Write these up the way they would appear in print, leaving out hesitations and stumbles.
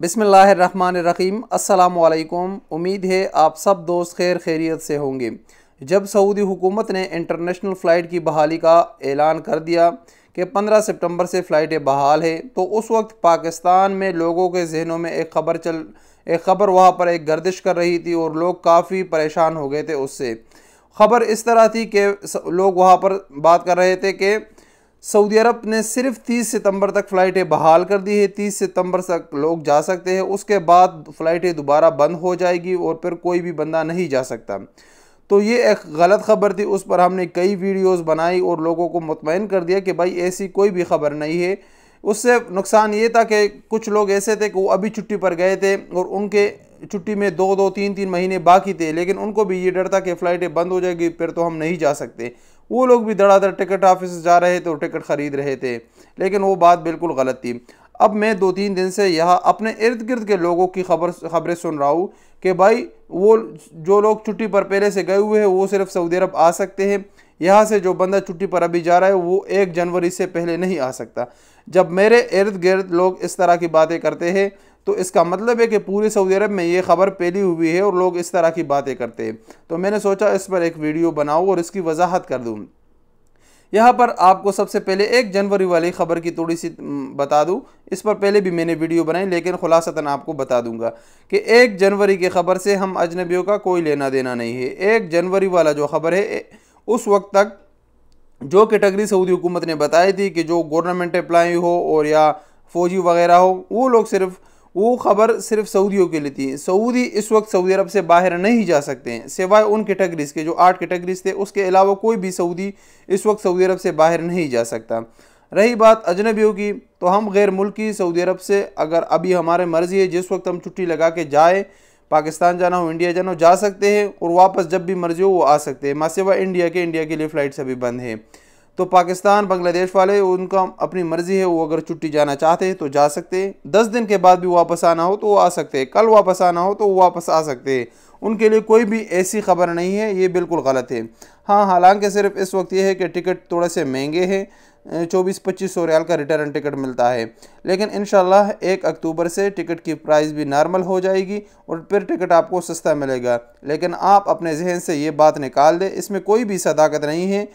बिस्मिल्लाहिर्रहमानिर्रहीम। अस्सलामुअलैकुम। उम्मीद है आप सब दोस्त खैरियत से होंगे। जब सऊदी हुकूमत ने इंटरनेशनल फ़्लाइट की बहाली का ऐलान कर दिया कि 15 सितंबर से फ़्लाइटें बहाल है, तो उस वक्त पाकिस्तान में लोगों के जहनों में एक ख़बर वहाँ पर एक गर्दिश कर रही थी और लोग काफ़ी परेशान हो गए थे उससे। ख़बर इस तरह थी कि लोग वहाँ पर बात कर रहे थे कि सऊदी अरब ने सिर्फ 30 सितंबर तक फ़्लाइटें बहाल कर दी है। 30 सितंबर तक लोग जा सकते हैं, उसके बाद फ़्लाइटें दोबारा बंद हो जाएगी और फिर कोई भी बंदा नहीं जा सकता। तो ये एक गलत ख़बर थी, उस पर हमने कई वीडियोस बनाई और लोगों को मुतमईन कर दिया कि भाई ऐसी कोई भी ख़बर नहीं है। उससे नुकसान ये था कि कुछ लोग ऐसे थे कि वो अभी छुट्टी पर गए थे और उनके छुट्टी में 2-2, 3-3 महीने बाकी थे, लेकिन उनको भी ये डर था कि फ़्लाइटें बंद हो जाएगी, फिर तो हम नहीं जा सकते। वो लोग भी धड़ाधड़ टिकट ऑफिस जा रहे थे और टिकट ख़रीद रहे थे, लेकिन वो बात बिल्कुल गलत थी। अब मैं 2-3 दिन से यहाँ अपने इर्द गिर्द के लोगों की खबरें सुन रहा हूँ कि भाई वो जो लोग छुट्टी पर पहले से गए हुए हैं वो सिर्फ सऊदी अरब आ सकते हैं। यहाँ से जो बंदा छुट्टी पर अभी जा रहा है वो 1 जनवरी से पहले नहीं आ सकता। जब मेरे इर्द गिर्द लोग इस तरह की बातें करते हैं तो इसका मतलब है कि पूरे सऊदी अरब में ये ख़बर फैली हुई है और लोग इस तरह की बातें करते हैं। तो मैंने सोचा इस पर एक वीडियो बनाऊँ और इसकी वजाहत कर दूँ। यहाँ पर आपको सबसे पहले 1 जनवरी वाली ख़बर की थोड़ी सी बता दूँ। इस पर पहले भी मैंने वीडियो बनाई, लेकिन खुलासतन आपको बता दूंगा कि 1 जनवरी की ख़बर से हम अजनबियों का कोई लेना देना नहीं है। 1 जनवरी वाला जो ख़बर है, उस वक्त तक जो कैटेगरी सऊदी हुकूमत ने बताई थी कि जो गवर्नमेंट एम्प्लॉई हो और या फ़ौजी वगैरह हो, वो लोग वो ख़बर सिर्फ सऊदियों के लिए थी। सऊदी इस वक्त सऊदी अरब से बाहर नहीं जा सकते हैं, सिवाय उन कैटेगरीज़ के जो 8 कैटेगरीज़ थे, उसके अलावा कोई भी सऊदी इस वक्त सऊदी अरब से बाहर नहीं जा सकता। रही बात अजनबियों की, तो हम गैर मुल्की सऊदी अरब से अगर अभी हमारे मर्ज़ी है जिस वक्त हम छुट्टी लगा के जाए, पाकिस्तान जाना हो, इंडिया जाना हो, जा सकते हैं और वापस जब भी मर्ज़ी हो वो आ सकते हैं। सिवा इंडिया के लिए फ़्लाइट्स अभी बंद हैं। तो पाकिस्तान बांग्लादेश वाले उनका अपनी मर्ज़ी है, वो अगर छुट्टी जाना चाहते हैं तो जा सकते हैं। 10 दिन के बाद भी वापस आना हो तो वो आ सकते हैं, कल वापस आना हो तो वो वापस आ सकते हैं। उनके लिए कोई भी ऐसी ख़बर नहीं है, ये बिल्कुल गलत है। हाँ, हालांकि सिर्फ इस वक्त ये है कि टिकट थोड़े से महंगे हैं, 2400-2500 रियाल का रिटर्न टिकट मिलता है, लेकिन इंशाल्लाह 1 अक्टूबर से टिकट की प्राइस भी नॉर्मल हो जाएगी और फिर टिकट आपको सस्ता मिलेगा। लेकिन आप अपने जहन से ये बात निकाल दें, इसमें कोई भी सदाकत नहीं है।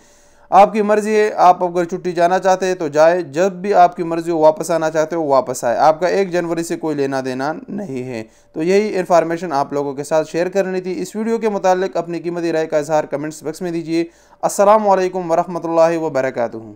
आपकी मर्ज़ी है, आप अगर छुट्टी जाना चाहते हैं तो जाए, जब भी आपकी मर्ज़ी हो वापस आना चाहते हो वापस आए। आपका 1 जनवरी से कोई लेना देना नहीं है। तो यही इन्फॉर्मेशन आप लोगों के साथ शेयर करनी थी। इस वीडियो के मुतालिक अपनी कीमती राय का इज़हार कमेंट्स बॉक्स में दीजिए। अस्सलामु अलैकुम वरहमतुल्लाहि वबरकातुहू।